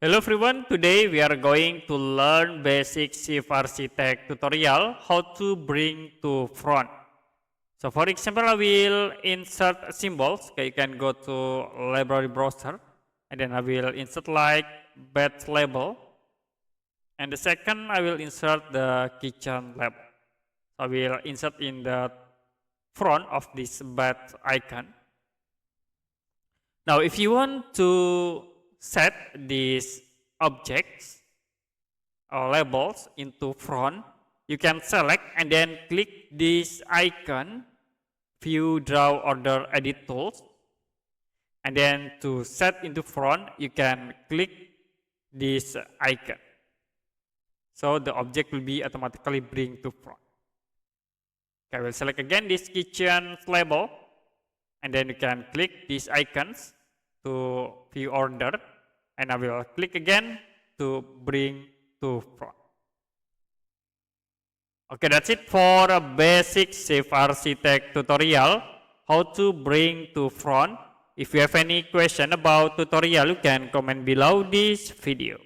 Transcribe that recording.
Hello everyone, today we are going to learn basic Shift Architect tutorial how to bring to front. So for example, I will insert symbols. Okay, you can go to library browser and then I will insert like batch label. And the second I will insert the kitchen label. I will insert in the front of this batch icon. Now if you want to set these objects or labels into front, you can select and then click this icon, view, draw, order, edit tools. And then to set into front, you can click this icon. So the object will be automatically bring to front. Okay, I will select again this kitchen label. And then you can click these icons to view order, and I will click again to bring to front. Okay, that's it for a basic Shift Architect tutorial, how to bring to front. If you have any question about tutorial, you can comment below this video.